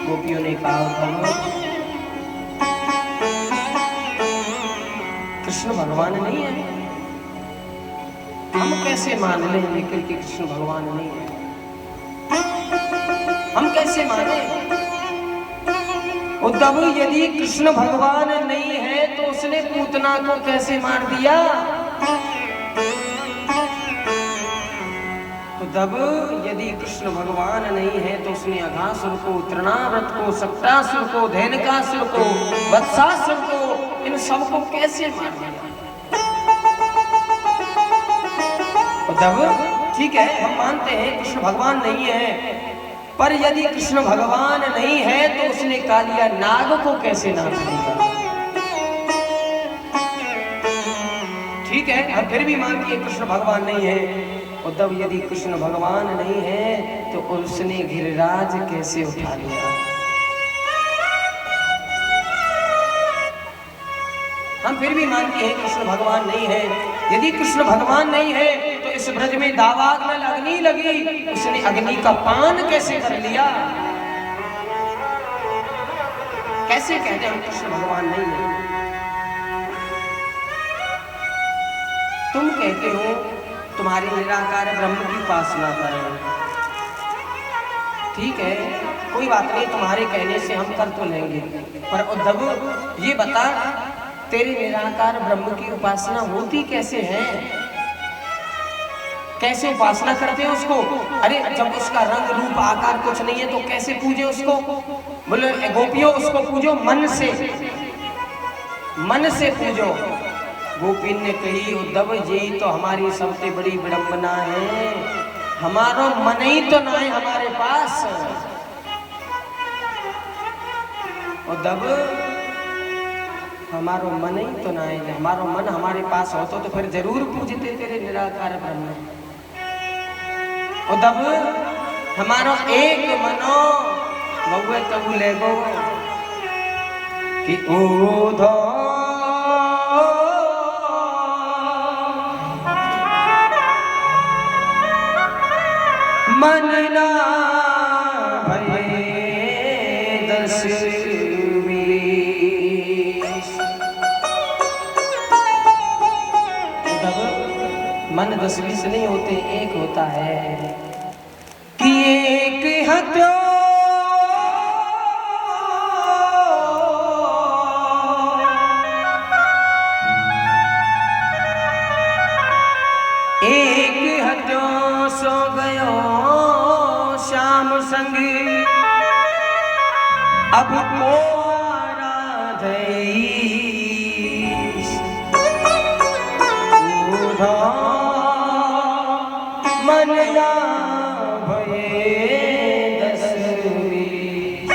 गोपियों ने कहा उद्धव कृष्ण भगवान नहीं है, हम कैसे मान लें लेकिन कि कृष्ण भगवान नहीं है, हम कैसे माने? उद्धव यदि कृष्ण भगवान नहीं है तो उसने पूतना को कैसे मार दिया? उद्धव यदि कृष्ण भगवान नहीं है तो उसने अघासुर को, तृणाव्रत को, सप्तासुर को, धेनुकासुर को, वत्सासुर को, इन सबको कैसे मार दिया? उद्धव ठीक है, हम मानते हैं कृष्ण भगवान नहीं है, पर यदि कृष्ण भगवान नहीं है तो उसने कालिया नाग को कैसे नाच दिया? ठीक है, हम फिर भी मानते हैं कृष्ण भगवान नहीं है। उद्धव यदि कृष्ण भगवान नहीं है तो उसने गिरिराज कैसे उठा लिया? हम फिर भी मानते हैं कृष्ण भगवान नहीं है। यदि कृष्ण भगवान नहीं है तो इस ब्रज में दावाग्न में अग्नि लगी, उसने अग्नि का पान कैसे कर लिया? कैसे कहते हम कृष्ण भगवान नहीं है? तुम कहते हो तुम्हारी निराकार ब्रह्म की उपासना करें, ठीक है, कोई बात नहीं, तुम्हारे कहने से हम कर तो लेंगे, पर उद्धव ये बता तेरे निराकार ब्रह्म की उपासना होती कैसे है? कैसे उपासना करते हैं उसको? अरे जब उसका रंग रूप आकार कुछ नहीं है तो कैसे पूजे उसको? बोले गोपियों उसको पूजो मन से, मन से पूजो। गोपी ने कही उद्धव जी तो हमारी सबसे बड़ी विडंबना है, हमारा मन ही तो ना है हमारे पास। उद्धव हमारो मन ही तो ना है, हमारो मन हमारे पास होता तो फिर जरूर पूजते तेरे निराकार ब्रह्म। उद्धव हमारो एक मनो बहुए तबु ले गो कि ऊधो मन ना भये दस मन 10-20 नहीं होते, एक होता है कि एक हत्यो एक हत्यो सो गयो श्याम संग, अब को आराधई मन ना भये दसवीं।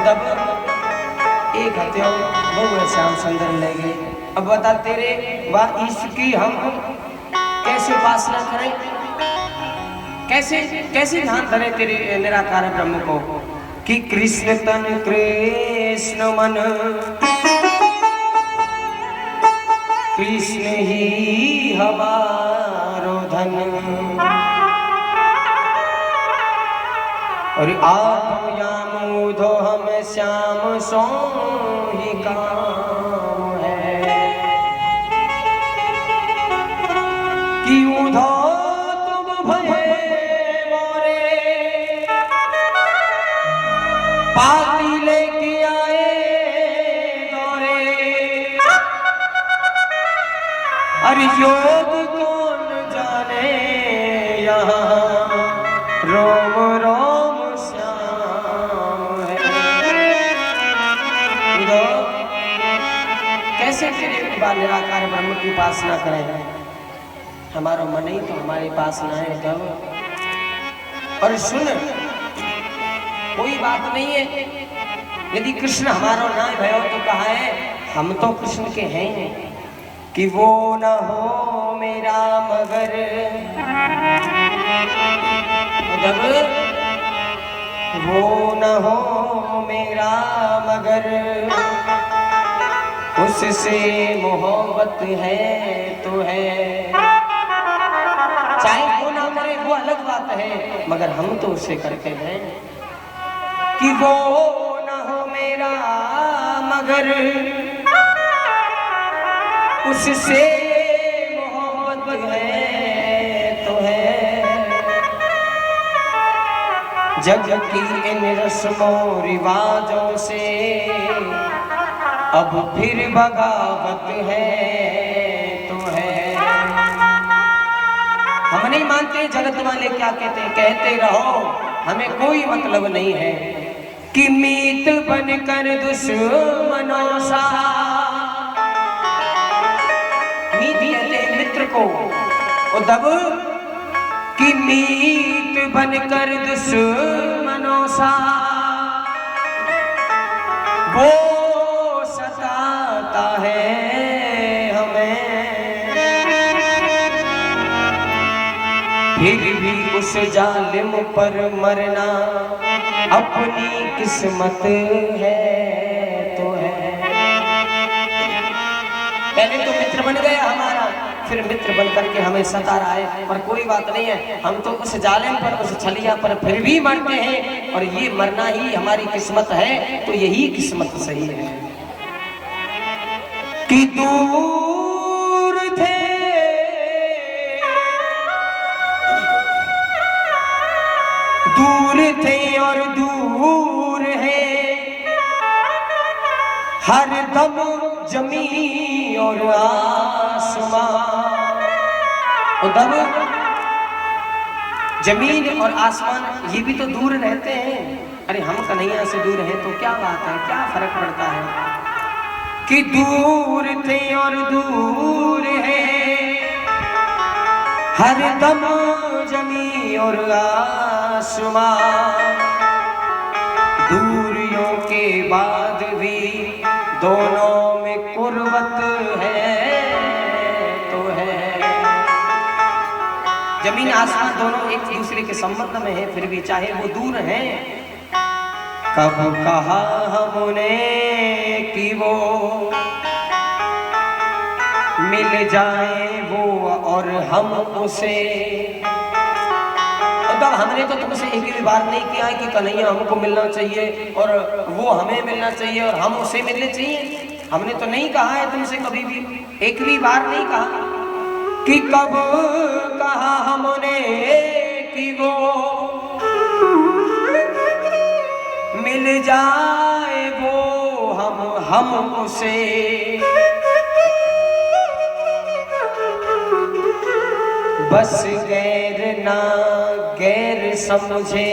तब एक हत्यो बहु श्याम सुंदर ले गए। अब बता तेरे वाह इसकी हम कैसे उपासना करें, कैसे कैसे ध्यान धरे तेरे निराकार ब्रह्म को? कि कृष्ण तन कृष्ण मन, कृष्ण ही हमारो धन, और आठों याम ऊधो हम श्याम सो ही काम है। कि ऊधो तुम भये मोरे पाती लेके आए दौरे, अरे योग कौन जाने यहाँ रोम रोम श्याम है। कैसे तेरे बाल निराकार ब्रह्म की उपासना करें? हमारा मन ही तो हमारे पास ना है उद्धव। और सुन कोई बात नहीं है, यदि कृष्ण हमारा ना भयो तो कहा है हम तो कृष्ण के हैं। कि वो न हो मेरा मगर, वो न हो मेरा मगर, उससे मोहब्बत है तो है। चाहे वो ना करे वो अलग बात है, मगर हम तो उससे करते हैं। कि वो न हो मेरा मगर उससे मोहब्बत है तो है। जग की इन रस्मों रिवाजों से अब फिर बगावत है तो है। हम नहीं मानते जगत वाले क्या कहते हैं, कहते रहो हमें कोई मतलब नहीं है। कि मीत बनकर दुश्मनों सा, मीत कहते हैं मित्र को, और दब कि मीत बनकर दुश्मनों सा वो सताता है हमें। फिर भी उस जालिम पर मरना अपनी किस्मत है तो है। पहले तो मित्र बन गया हमारा, फिर मित्र बन करके हमें सता रहा है। पर कोई बात नहीं है, हम तो उस जालिम पर, उस छलिया पर फिर भी मरते हैं, और ये मरना ही हमारी किस्मत है। तो यही किस्मत सही है कि दूर थे और दूर है हर दम जमीन और आसमां। दम जमीन और आसमान ये भी तो दूर रहते हैं। अरे हम कन्हैया से दूर हैं तो क्या बात है, क्या फर्क पड़ता है। कि दूर थे और दूर है हर दम जमीन और आसमां। दूरियों के बाद भी दोनों में कुर्बत है तो है। जमीन आसमान दोनों एक दूसरे के संबंध में है, फिर भी चाहे वो दूर हैं। कब कहा हमने कि वो मिल जाए वो और हम उसे। तब हमने तो तुमसे एक भी बार नहीं किया है कि कन्हैया हमको मिलना चाहिए और वो हमें मिलना चाहिए और हम उसे मिलने चाहिए। हमने तो नहीं कहा है तुमसे कभी भी, एक भी बार नहीं कहा। कि कब कहा हमने कि वो मिल जाए वो हम उसे। बस गैर ना गैर समझे।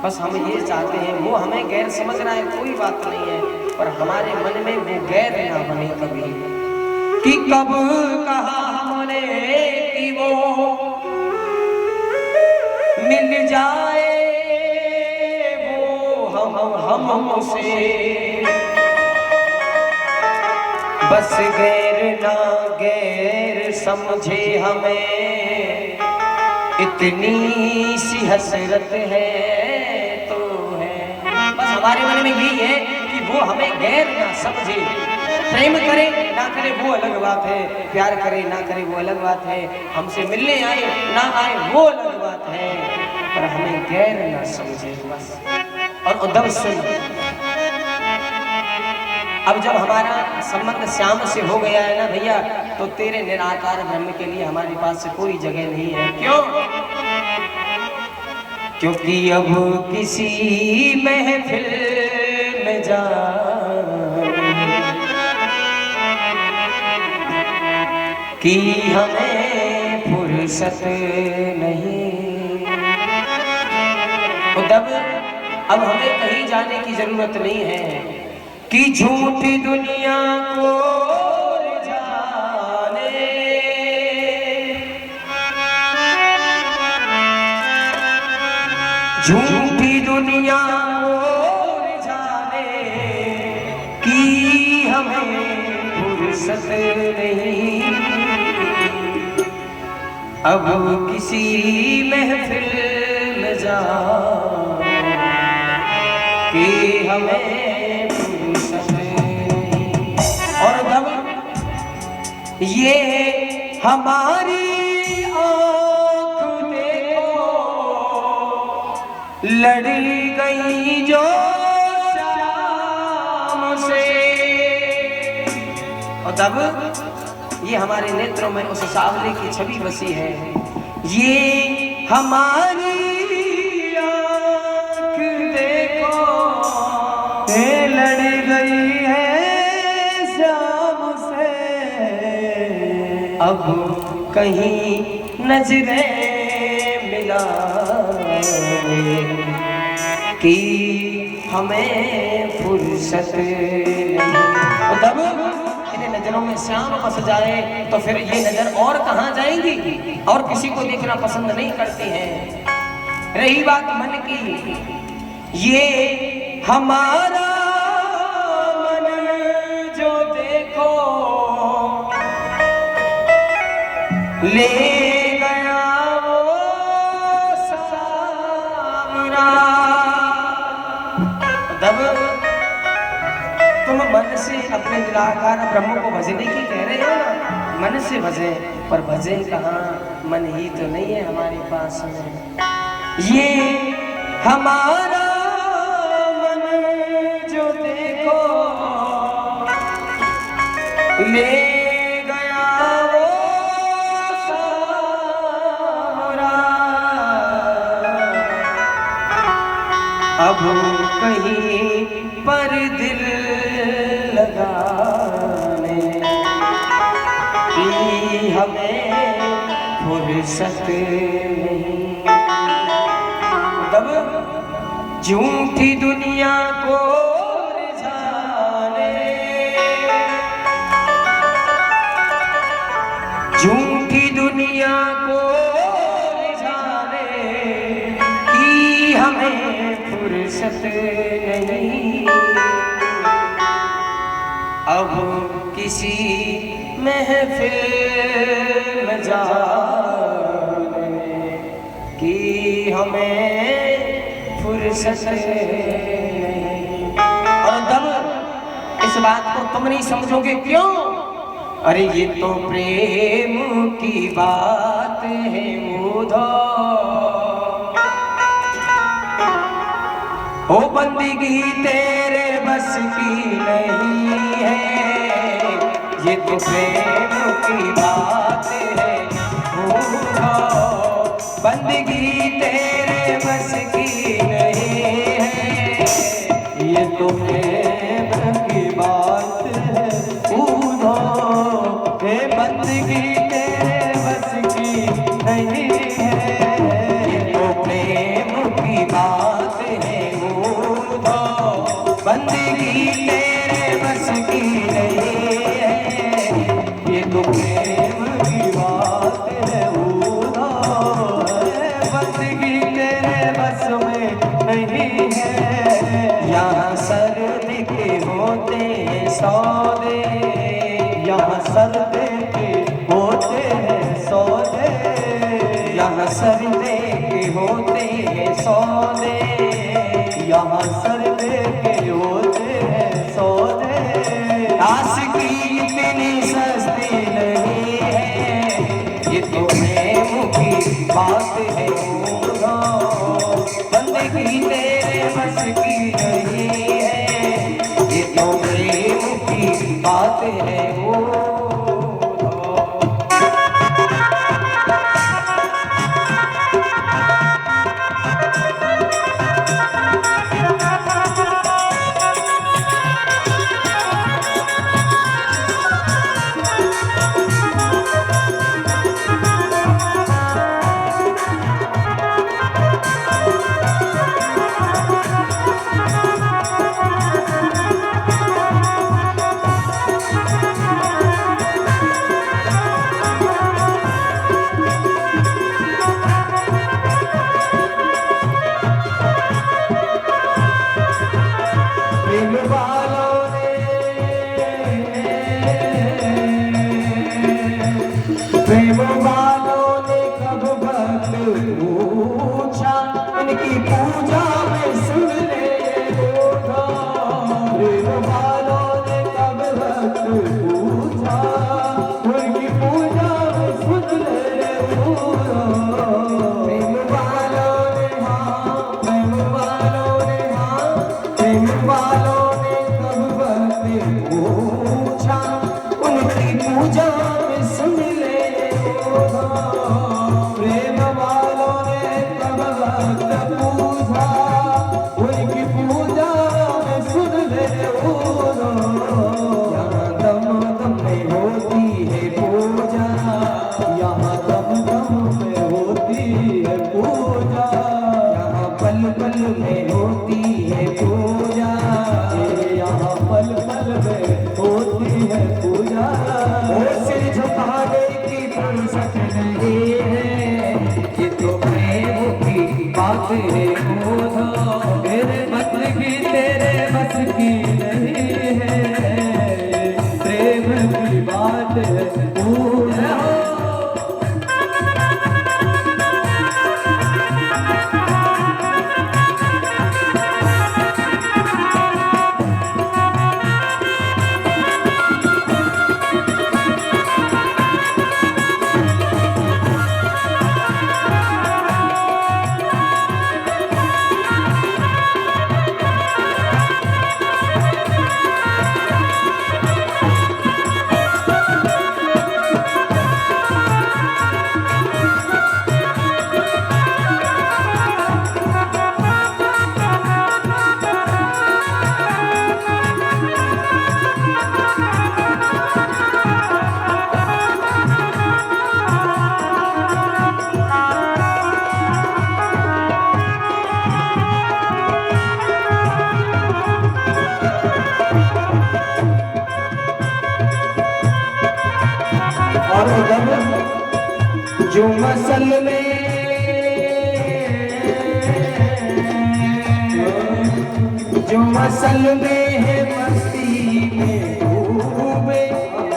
बस हम ये चाहते हैं, वो हमें गैर समझ रहा है कोई बात नहीं है, पर हमारे मन में वो गैर ना बने कभी। कि कब कहा हमने कि वो मिल जाए वो हम उसे। बस गैर ना गैर समझे हमें, इतनी सी हसरत है तो है। बस हमारे मन में यही है कि वो हमें गैर ना समझे। प्रेम करे ना करे वो अलग बात है, प्यार करे ना करे वो अलग बात है, हमसे मिलने आए ना आए वो अलग बात है, पर हमें गैर ना समझे बस। और उद्धव सुन, अब जब हमारा संबंध श्याम से हो गया है ना भैया, तो तेरे निराकार ब्रह्म के लिए हमारे पास से कोई जगह नहीं है। क्यों? क्योंकि अब किसी महफिल में जा कि हमें फुर्सत नहीं। अब हमें कहीं जाने की जरूरत नहीं है कि झूठी दुनिया को जाने। झूठी दुनिया को जाने कि हमें फुर्सत नहीं। अब किसी महफिल में जा कि हमें ये हमारी आँख देखो लड़ी गई जो शाम से। और तब ये हमारे नेत्रों में उस सावले की छवि बसी है। ये हमारी आँख देखो लड़ गई है शाम से, अब कहीं नजरें मिला कि हमें फुर्सत नहीं। और तब इन्हें नजरों में श्याम बस जाए तो फिर ये नजर और कहाँ जाएंगी, और किसी को देखना पसंद नहीं करती हैं। रही बात मन की, ये हमारा मन जो देखो ले गया वो सावरा। तब तुम मन से अपने निराकार ब्रह्म को भजने की कह रहे हो ना, मन से भजे, पर भजे कहाँ, मन ही तो नहीं है हमारे पास में। ये हमारा मन जो देखो ले गया वो सावरा, अब कहीं पर दिल लगाने की हमें फुर्सत नहीं। तब झूठी दुनिया को रिझाने, झूठी दुनिया को रिझाने की हमें फुर्सत नहीं। अब किसी महफिल में जाने की हमें फुर्सत नहीं। और तब इस बात को तुम नहीं समझोगे, क्यों? अरे ये तो प्रेम की बात है मुधो, ओ बंदगी तेरे बस की नहीं है। ये तो प्रेम की बात है मुधो, बंदगी तेरे बस की नहीं है। ये तो प्रेम की बात है मुधो, हे बंदगी तेरे बस की नहीं है। ये तो प्रेम की बात है मुधो, बंदगी तेरे बस की नहीं है। ये तो प्रेम की बात है मुधो, बंदगी तेरे बस में नहीं है। यहाँ सर्दी के होते हैं सौदे, यहाँ सर्दी के होते हैं सौदे, यहाँ सर्दी के होते हैं सौदे, यहाँ सर्दी के होते हैं सौदे। आशिकी इतनी सस्ती नहीं है, ये तो प्रेम की बात है मुधो, बंदगी तेरे बस की नहीं है। ये तो प्रेम की बात है मुधो। प्रेम वालों ने कब भक्त पूछा, इनकी पूजा में सुन ले बोधा। प्रेम वालों ने कब भक्त पूछा, उनकी पूजा में सुन ले बोधा। प्रेम वालों ने, हाँ प्रेम असल में जो असल में है मस्ती में डूबे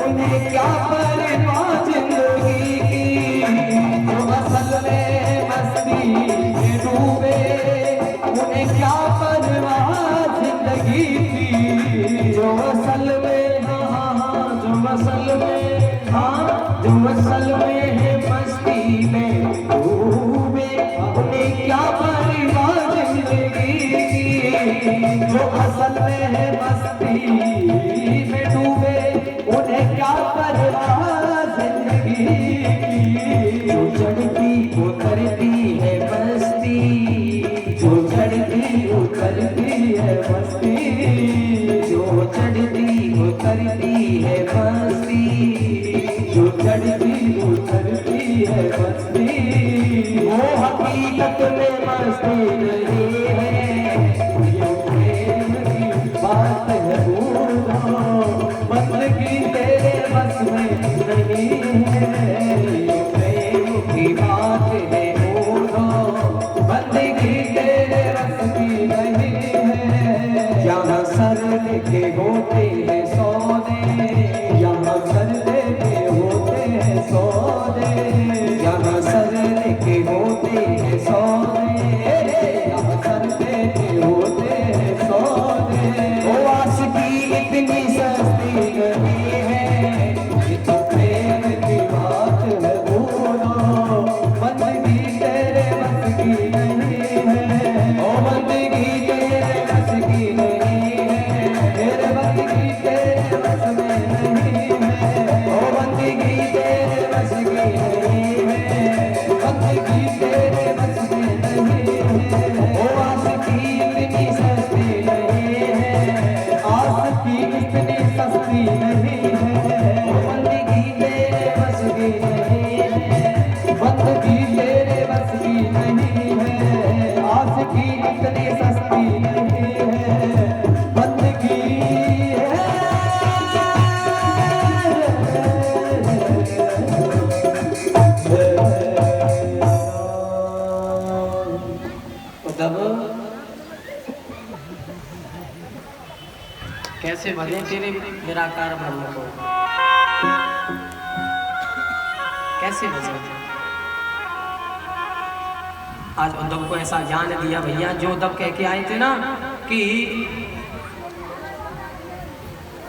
उन्हें क्या परवाह जिंदगी की। जो असल में मस्ती में डूबे उन्हें क्या परवाह जिंदगी की। जो असल में जो असल में जो असल में है मस्ती में डूबे उन्हें क्या परवाह जिंदगी की। जो असल में है मस्ती में डूबे उन्हें क्या परवाह जिंदगी की। जो चढ़ती उतरती है मस्ती जो चढ़ती उतरती है मस्ती जो चढ़ती उतरती है मस्ती जो चढ़ती उतरती है मस्ती वो हकीकत में मस्ती नहीं है। ये प्रेम की बात है बंदगी तेरे बस में नहीं है। ये प्रेम की बात है बंदगी तेरे बस की नहीं है। यहाँ सर के होते हैं सौदे यहाँ सर के होते हैं सौदे यहाँ सर के होते हैं सौदे यहाँ सर के होते हैं सौदे। ओ आशिकी इतनी सस्ती नहीं है ये तो प्रेम की बात है बोलो बंदगी तेरे बस की नहीं है। ओ बंदगी तेरे बस की नहीं है तेरे बंदगी तेरे बस में नहीं है। ओ बंदगी तेरे बस की नहीं है बंदगी तेरे बस में नहीं है। ओ आशिकी इतनी सस्ती नहीं है आशिकी इतनी सस्ती नहीं है। ओ बंदगी तेरे बस की नहीं है बंदगी तेरे बस की नहीं है। आशिकी इतनी सस्ती नहीं है बंदगी तब कैसे भले तेरे निराकार ब्रह्म को कैसे भजे। आज उद्धव को ऐसा ज्ञान दिया भैया जो उद्धव कह के आए थे ना कि